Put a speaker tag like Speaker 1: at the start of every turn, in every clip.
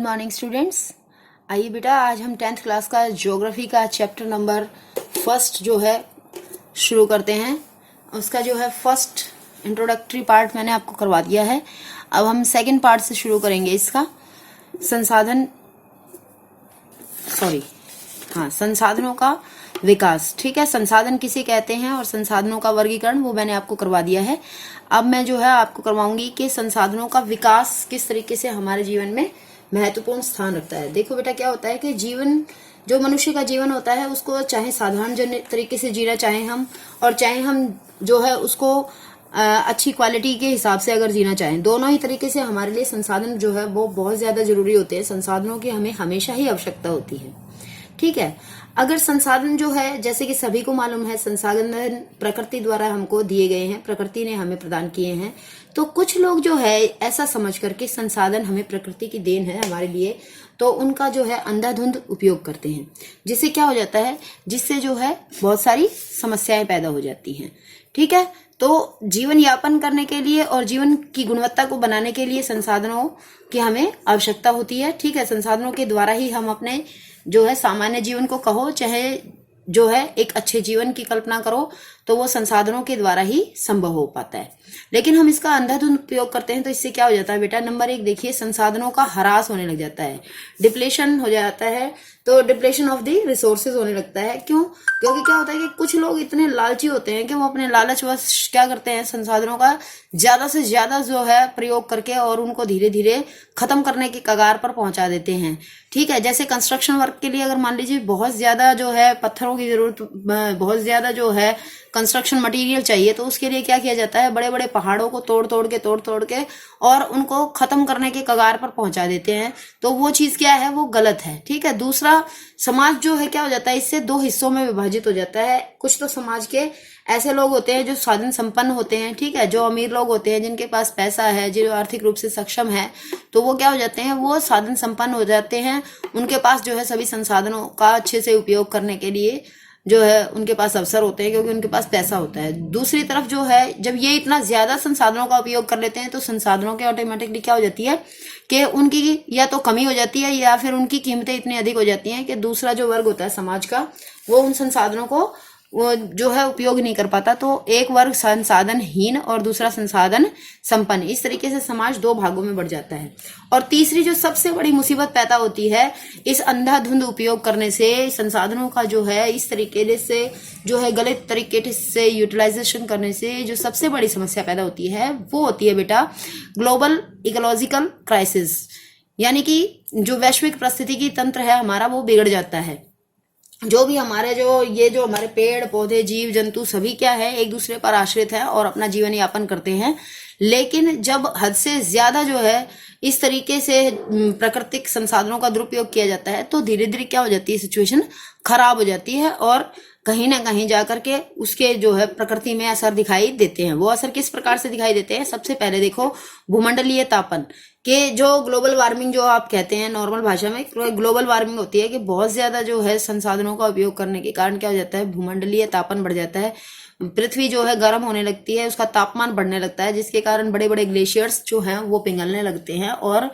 Speaker 1: Morning students. आइए बेटा, आज हम 10th क्लास का ज्योग्राफी का चैप्टर नंबर फर्स्ट जो है शुरू करते हैं। उसका जो है फर्स्ट इंट्रोडक्टरी पार्ट मैंने आपको करवा दिया है। अब हम सेकंड पार्ट से शुरू करेंगे इसका। संसाधनों का विकास। ठीक है, संसाधन किसे कहते हैं और संसाधनों का वर्गीकरण वो मैंने आपको करवा दिया है। अब मैं जो है आपको करवाऊंगी कि संसाधनों का विकास किस तरीके से हमारे जीवन में महत्वपूर्ण स्थान रखता है। देखो बेटा, क्या होता है कि जीवन, जो मनुष्य का जीवन होता है, उसको चाहे साधारण तरीके से जीना चाहे हम, और चाहे हम जो है उसको अच्छी क्वालिटी के हिसाब से अगर जीना चाहें, दोनों ही तरीके से हमारे लिए संसाधन जो है वो बहुत ज्यादा जरूरी होते हैं। संसाधनों की हमें हमेशा ही आवश्यकता होती है। ठीक है, अगर संसाधन जो है, जैसे कि सभी को मालूम है, संसाधन प्रकृति द्वारा हमको दिए गए हैं, प्रकृति ने हमें प्रदान किए हैं। तो कुछ लोग जो है ऐसा समझ करके संसाधन हमें प्रकृति की देन है हमारे लिए, तो उनका जो है अंधाधुंध उपयोग करते हैं, जिससे क्या हो जाता है, जिससे जो है बहुत सारी समस्याएं पैदा हो जाती हैं। ठीक है, तो जीवन यापन करने के लिए और जीवन की गुणवत्ता को बनाने के लिए संसाधनों की हमें आवश्यकता होती है। ठीक है, संसाधनों के द्वारा ही हम अपने जो है सामान्य जीवन को कहो, चाहे जो है एक अच्छे जीवन की कल्पना करो, तो वो संसाधनों के द्वारा ही संभव हो पाता है। लेकिन हम इसका अंधाधुंध उपयोग करते हैं, तो इससे क्या हो जाता है बेटा, नंबर एक देखिए, संसाधनों का ह्रास होने लग जाता है, डिप्लेशन हो जाता है। तो डिप्लेशन ऑफ द रिसोर्सेज होने लगता है। क्यों? क्योंकि क्या होता है कि कुछ लोग इतने लालची होते हैं कि वो अपने लालचवश क्या करते हैं, संसाधनों का ज्यादा से ज्यादा जो है प्रयोग करके और उनको धीरे धीरे खत्म करने की कगार पर पहुंचा देते हैं। ठीक है, जैसे कंस्ट्रक्शन वर्क के लिए अगर मान लीजिए बहुत ज्यादा जो है पत्थरों की जरूरत, बहुत ज्यादा जो है कंस्ट्रक्शन मटेरियल चाहिए, तो उसके लिए क्या किया जाता है, बड़े बड़े पहाड़ों को तोड़ तोड़ के और उनको खत्म करने के कगार पर पहुंचा देते हैं। तो वो चीज क्या है, वो गलत है। ठीक है, दूसरा, समाज जो है क्या हो जाता है, इससे दो हिस्सों में विभाजित हो जाता है। कुछ तो समाज के ऐसे लोग होते हैं जो साधन संपन्न होते हैं, ठीक है, जो अमीर लोग होते हैं, जिनके पास पैसा है, जो आर्थिक रूप से सक्षम है, तो वो क्या हो जाते हैं, वो साधन संपन्न हो जाते हैं। उनके पास जो है सभी संसाधनों का अच्छे से उपयोग करने के लिए जो है उनके पास अवसर होते हैं, क्योंकि उनके पास पैसा होता है। दूसरी तरफ जो है, जब ये इतना ज्यादा संसाधनों का उपयोग कर लेते हैं, तो संसाधनों के ऑटोमेटिकली क्या हो जाती है कि उनकी या तो कमी हो जाती है, या फिर उनकी कीमतें इतनी अधिक हो जाती हैं कि दूसरा जो वर्ग होता है समाज का, वो उन संसाधनों को वो जो है उपयोग नहीं कर पाता। तो एक वर्ग संसाधनहीन और दूसरा संसाधन संपन्न, इस तरीके से समाज दो भागों में बढ़ जाता है। और तीसरी जो सबसे बड़ी मुसीबत पैदा होती है इस अंधाधुंध उपयोग करने से, संसाधनों का जो है इस तरीके से जो है गलत तरीके से यूटिलाइजेशन करने से जो सबसे बड़ी समस्या पैदा होती है, वो होती है बेटा ग्लोबल इकोलॉजिकल क्राइसिस। यानी कि जो वैश्विक पारिस्थितिकी तंत्र है हमारा, वो बिगड़ जाता है। जो भी हमारे जो हमारे पेड़ पौधे, जीव जंतु सभी क्या है, एक दूसरे पर आश्रित है और अपना जीवन यापन करते हैं। लेकिन जब हद से ज्यादा जो है इस तरीके से प्राकृतिक संसाधनों का दुरुपयोग किया जाता है, तो धीरे धीरे क्या हो जाती है, सिचुएशन खराब हो जाती है और कहीं ना कहीं जाकर के उसके जो है प्रकृति में असर दिखाई देते हैं। वो असर किस प्रकार से दिखाई देते हैं, सबसे पहले देखो, भूमंडलीय तापन के जो ग्लोबल वार्मिंग जो आप कहते हैं नॉर्मल भाषा में, ग्लोबल वार्मिंग होती है कि बहुत ज्यादा जो है संसाधनों का उपयोग करने के कारण क्या हो जाता है, भूमंडलीय तापन बढ़ जाता है। पृथ्वी जो है गर्म होने लगती है, उसका तापमान बढ़ने लगता है, जिसके कारण बड़े बड़े ग्लेशियर्स जो हैं वो पिघलने लगते हैं। और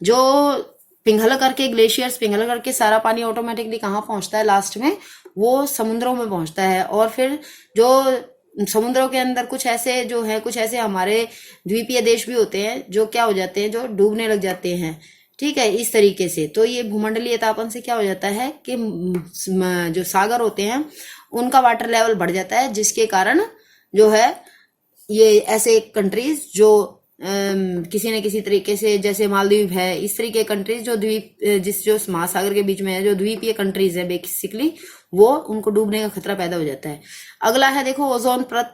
Speaker 1: जो ग्लेशियर्स पिघल करके सारा पानी ऑटोमेटिकली कहाँ पहुंचता है, लास्ट में वो समुद्रों में पहुंचता है। और फिर जो समुद्रों के अंदर कुछ ऐसे हमारे द्वीपीय देश भी होते हैं जो क्या हो जाते हैं, जो डूबने लग जाते हैं। ठीक है, इस तरीके से तो ये भूमंडलीय तापन से क्या हो जाता है कि जो सागर होते हैं उनका वाटर लेवल बढ़ जाता है, जिसके कारण जो है ये ऐसे कंट्रीज जो किसी न किसी तरीके से, जैसे मालदीव है, इस तरीके कंट्रीज जो जो महासागर के बीच में है, जो द्वीपीय कंट्रीज है बेसिकली, वो उनको डूबने का खतरा पैदा हो जाता है। अगला है देखो, ओजोन परत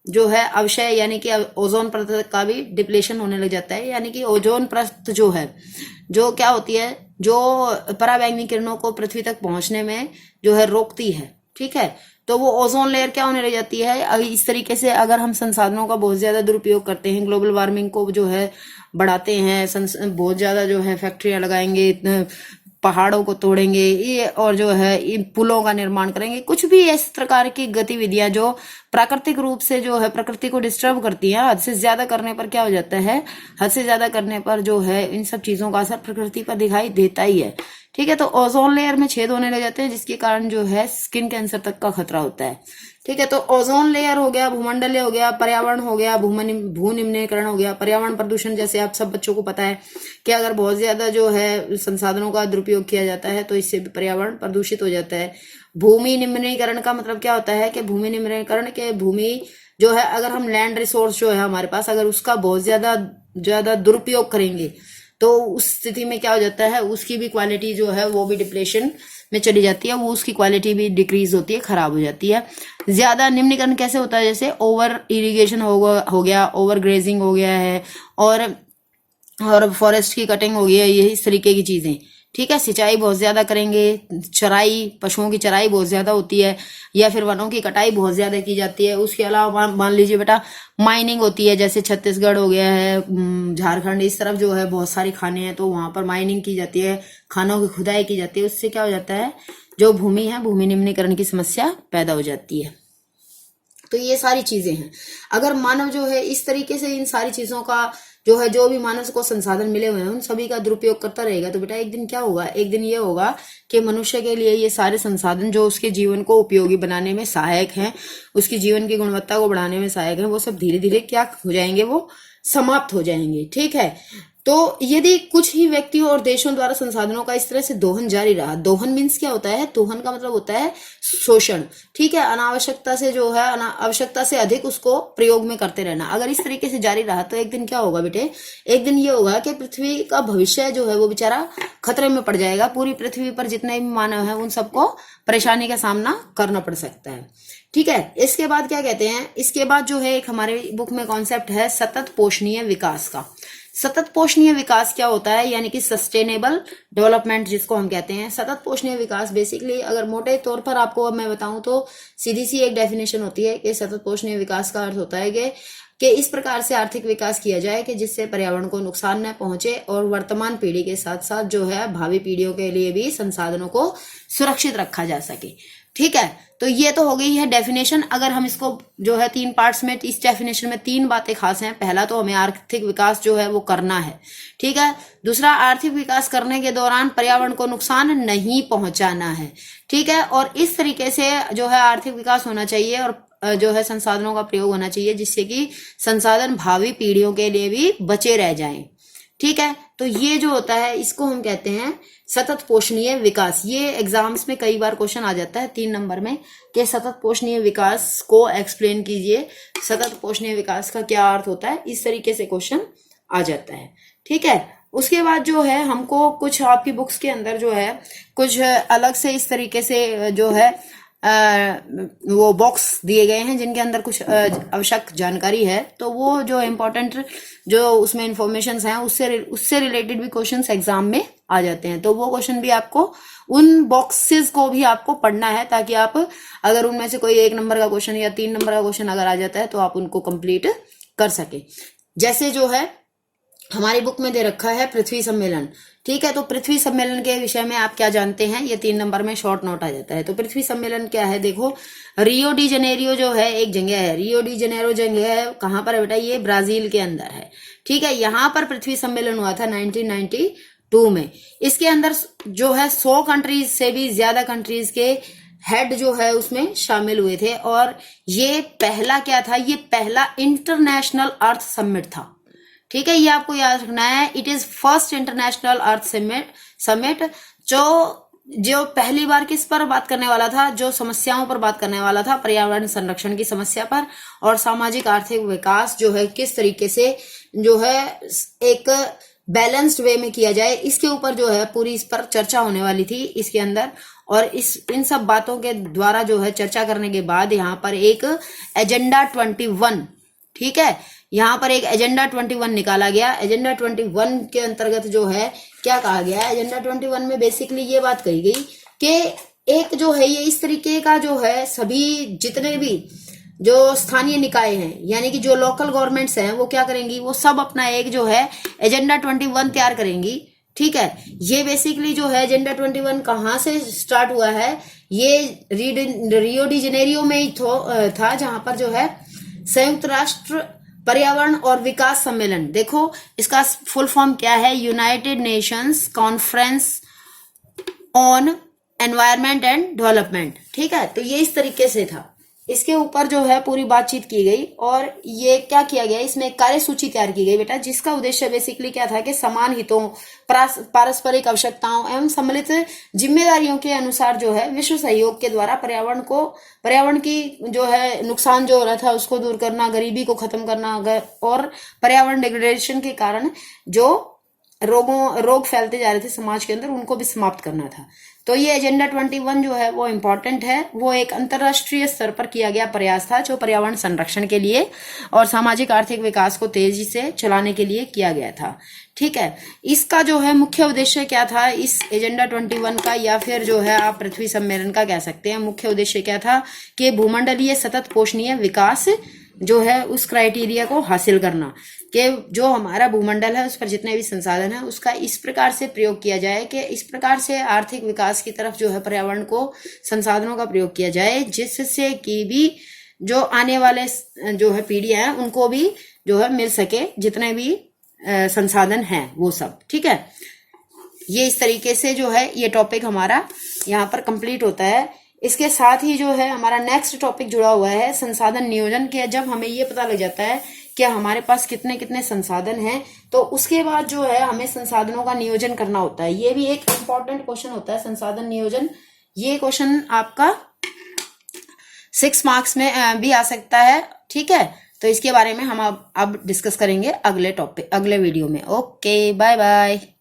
Speaker 1: जो है अवक्षय, यानी कि ओजोन परत का भी डिप्लेशन होने लग जाता है। यानी कि ओजोन परत जो है, जो क्या होती है, जो पराबैंगनी किरणों को पृथ्वी तक पहुंचने में जो है रोकती है। ठीक है, तो वो ओजोन लेयर क्या होने लग जाती है। इस तरीके से अगर हम संसाधनों का बहुत ज्यादा दुरुपयोग करते हैं, ग्लोबल वार्मिंग को जो है बढ़ाते हैं, बहुत ज्यादा जो है फैक्ट्रियां लगाएंगे, पहाड़ों को तोड़ेंगे, ये और जो है पुलों का निर्माण करेंगे, कुछ भी इस प्रकार की गतिविधियां जो प्राकृतिक रूप से जो है प्रकृति को डिस्टर्ब करती है। हद से ज्यादा करने पर क्या हो जाता है, हद से ज्यादा करने पर जो है इन सब चीजों का असर प्रकृति पर दिखाई देता ही है। ठीक है, तो ओजोन लेयर में छेद होने लग जाते हैं, जिसके कारण जो है स्किन कैंसर तक का खतरा होता है। ठीक है, तो ओजोन लेयर हो गया, भूमंडलीय हो गया, पर्यावरण हो गया, भूनिम्नीकरण हो गया, पर्यावरण प्रदूषण, जैसे आप सब बच्चों को पता है कि अगर बहुत ज्यादा जो है संसाधनों का दुरुपयोग किया जाता है तो इससे भी पर्यावरण प्रदूषित हो जाता है। भूमि निम्नीकरण का मतलब क्या होता है कि भूमि निम्नीकरण के भूमि जो है, अगर हम लैंड रिसोर्स जो है हमारे पास, अगर उसका बहुत ज्यादा दुरुपयोग करेंगे तो उस स्थिति में क्या हो जाता है, उसकी भी क्वालिटी जो है वो भी डिप्लेशन में चली जाती है, वो उसकी क्वालिटी भी डिक्रीज होती है, खराब हो जाती है। ज्यादा निम्नीकरण कैसे होता है, जैसे ओवर इरिगेशन हो गया, ओवर ग्रेजिंग हो गया है, और फॉरेस्ट की कटिंग हो गई है, ये इस तरीके की चीजें। ठीक है, सिंचाई बहुत ज्यादा करेंगे, चराई, पशुओं की चराई बहुत ज्यादा होती है, या फिर वनों की कटाई बहुत ज्यादा की जाती है। उसके अलावा मान लीजिए बेटा माइनिंग होती है, जैसे छत्तीसगढ़ हो गया है, झारखंड, इस तरफ जो है बहुत सारे खाने हैं, तो वहां पर माइनिंग की जाती है, खानों की खुदाई की जाती है। उससे क्या हो जाता है, जो भूमि है, भूमि निम्नीकरण की समस्या पैदा हो जाती है। तो ये सारी चीजें हैं। अगर मानव जो है इस तरीके से इन सारी चीजों का जो है, जो भी मानव को संसाधन मिले हुए हैं उन सभी का दुरुपयोग करता रहेगा, तो बेटा एक दिन क्या होगा, एक दिन ये होगा कि मनुष्य के लिए ये सारे संसाधन जो उसके जीवन को उपयोगी बनाने में सहायक हैं, उसकी जीवन की गुणवत्ता को बढ़ाने में सहायक हैं, वो सब धीरे धीरे क्या हो जाएंगे, वो समाप्त हो जाएंगे। ठीक है, तो यदि कुछ ही व्यक्तियों और देशों द्वारा संसाधनों का इस तरह से दोहन जारी रहा, दोहन मीन्स क्या होता है, दोहन का मतलब होता है शोषण। ठीक है, अनावश्यकता से जो है, आवश्यकता से अधिक उसको प्रयोग में करते रहना, अगर इस तरीके से जारी रहा तो एक दिन क्या होगा बेटे, एक दिन ये होगा कि पृथ्वी का भविष्य जो है वो बेचारा खतरे में पड़ जाएगा। पूरी पृथ्वी पर जितने भी मानव है उन सबको परेशानी का सामना करना पड़ सकता है। ठीक है, इसके बाद क्या कहते हैं, इसके बाद जो है एक हमारे बुक में कॉन्सेप्ट है सतत पोषणीय विकास का। सतत पोषणीय विकास क्या होता है, यानी कि सस्टेनेबल डेवलपमेंट जिसको हम कहते हैं। सतत पोषणीय विकास बेसिकली अगर मोटे तौर पर आपको मैं बताऊं तो सीधी सी एक डेफिनेशन होती है कि सतत पोषणीय विकास का अर्थ होता है कि इस प्रकार से आर्थिक विकास किया जाए कि जिससे पर्यावरण को नुकसान न पहुंचे और वर्तमान पीढ़ी के साथ साथ जो है भावी पीढ़ियों के लिए भी संसाधनों को सुरक्षित रखा जा सके। ठीक है, तो ये तो हो गई है डेफिनेशन। अगर हम इसको जो है 3 पार्ट्स में, इस डेफिनेशन में 3 बातें खास हैं। पहला तो हमें आर्थिक विकास जो है वो करना है। ठीक है, दूसरा आर्थिक विकास करने के दौरान पर्यावरण को नुकसान नहीं पहुंचाना है। ठीक है, और इस तरीके से जो है आर्थिक विकास होना चाहिए और जो है संसाधनों का प्रयोग होना चाहिए जिससे कि संसाधन भावी पीढ़ियों के लिए भी बचे रह जाएं। ठीक है, तो ये जो होता है इसको हम कहते हैं सतत पोषणीय विकास। ये एग्जाम्स में कई बार क्वेश्चन आ जाता है 3 नंबर में कि सतत पोषणीय विकास को एक्सप्लेन कीजिए, सतत पोषणीय विकास का क्या अर्थ होता है, इस तरीके से क्वेश्चन आ जाता है। ठीक है, उसके बाद जो है हमको कुछ आपकी बुक्स के अंदर जो है कुछ अलग से इस तरीके से जो है वो बॉक्स दिए गए हैं जिनके अंदर कुछ आवश्यक जानकारी है। तो वो जो इम्पोर्टेंट जो उसमें इंफॉर्मेशन हैं उससे रिलेटेड भी क्वेश्चंस एग्जाम में आ जाते हैं। तो वो क्वेश्चन भी आपको उन बॉक्सेस को भी आपको पढ़ना है ताकि आप अगर उनमें से कोई 1 नंबर का क्वेश्चन या 3 नंबर का क्वेश्चन अगर आ जाता है तो आप उनको कंप्लीट कर सके। जैसे जो है हमारी बुक में दे रखा है पृथ्वी सम्मेलन। ठीक है, तो पृथ्वी सम्मेलन के विषय में आप क्या जानते हैं, ये 3 नंबर में शॉर्ट नोट आ जाता है। तो पृथ्वी सम्मेलन क्या है, देखो रियो डी जनेरियो जो है एक जगह है, रियो डी जनेरो जगह है, कहाँ पर है बेटा, ये ब्राजील के अंदर है। ठीक है, यहाँ पर पृथ्वी सम्मेलन हुआ था 1992 में। इसके अंदर जो है 100 कंट्रीज से भी ज्यादा कंट्रीज के हेड जो है उसमें शामिल हुए थे। और ये पहला क्या था, ये पहला इंटरनेशनल अर्थ समिट था। ठीक है, ये आपको याद रखना है, it is first international earth summit जो पहली बार किस पर बात करने वाला था, जो समस्याओं पर बात करने वाला था, पर्यावरण संरक्षण की समस्या पर और सामाजिक आर्थिक विकास जो है किस तरीके से जो है एक बैलेंस्ड वे में किया जाए, इसके ऊपर जो है पूरी इस पर चर्चा होने वाली थी इसके अंदर। और इन सब बातों के द्वारा जो है चर्चा करने के बाद यहाँ पर एक एजेंडा 21, ठीक है, यहाँ पर एक एजेंडा 21 निकाला गया। एजेंडा 21 के अंतर्गत जो है क्या कहा गया है, एजेंडा 21 में बेसिकली ये बात कही गई कि एक जो है ये इस तरीके का जो है सभी जितने भी जो स्थानीय निकाय हैं यानी कि जो लोकल गवर्नमेंट्स हैं वो क्या करेंगी, वो सब अपना एक जो है एजेंडा 21 तैयार करेंगी। ठीक है। ये बेसिकली जो है एजेंडा 21 कहाँ से स्टार्ट हुआ है, ये रियो डी जेनेरियो में ही था, जहां पर जो है संयुक्त राष्ट्र पर्यावरण और विकास सम्मेलन, देखो इसका फुल फॉर्म क्या है, United Nations conference on environment and development, ठीक है। तो ये इस तरीके से था, इसके ऊपर जो है पूरी बातचीत की गई और ये क्या किया गया, इसमें एक कार्यसूची तैयार की गई बेटा, जिसका उद्देश्य बेसिकली क्या था कि समान हितों, पारस्परिक आवश्यकताओं एवं सम्मिलित जिम्मेदारियों के अनुसार जो है विश्व सहयोग के द्वारा पर्यावरण की जो है नुकसान जो हो रहा था उसको दूर करना, गरीबी को खत्म करना और पर्यावरण डिग्रेडेशन के कारण जो रोग फैलते जा रहे थे समाज के अंदर उनको भी समाप्त करना था। तो ये एजेंडा 21 जो है वो इम्पोर्टेंट है, वो एक अंतरराष्ट्रीय स्तर पर किया गया प्रयास था जो पर्यावरण संरक्षण के लिए और सामाजिक आर्थिक विकास को तेजी से चलाने के लिए किया गया था, ठीक है। इसका जो है मुख्य उद्देश्य क्या था इस एजेंडा 21 का, या फिर जो है आप पृथ्वी सम्मेलन का कह सकते हैं, मुख्य उद्देश्य क्या था कि भूमंडलीय सतत पोषणीय विकास जो है उस क्राइटेरिया को हासिल करना, कि जो हमारा भूमंडल है उस पर जितने भी संसाधन है उसका इस प्रकार से प्रयोग किया जाए कि इस प्रकार से आर्थिक विकास की तरफ जो है पर्यावरण को संसाधनों का प्रयोग किया जाए, जिससे कि भी जो आने वाले जो है पीढ़ियां हैं उनको भी जो है मिल सके जितने भी संसाधन हैं वो सब, ठीक है। ये इस तरीके से जो है ये टॉपिक हमारा यहाँ पर कंप्लीट होता है। इसके साथ ही जो है हमारा नेक्स्ट टॉपिक जुड़ा हुआ है संसाधन नियोजन के। जब हमें ये पता लग जाता है कि हमारे पास कितने कितने संसाधन हैं, तो उसके बाद जो है हमें संसाधनों का नियोजन करना होता है। ये भी एक इम्पॉर्टेंट क्वेश्चन होता है संसाधन नियोजन। ये क्वेश्चन आपका 6 मार्क्स में भी आ सकता है, ठीक है। तो इसके बारे में हम अब डिस्कस करेंगे अगले वीडियो में। Okay, bye bye.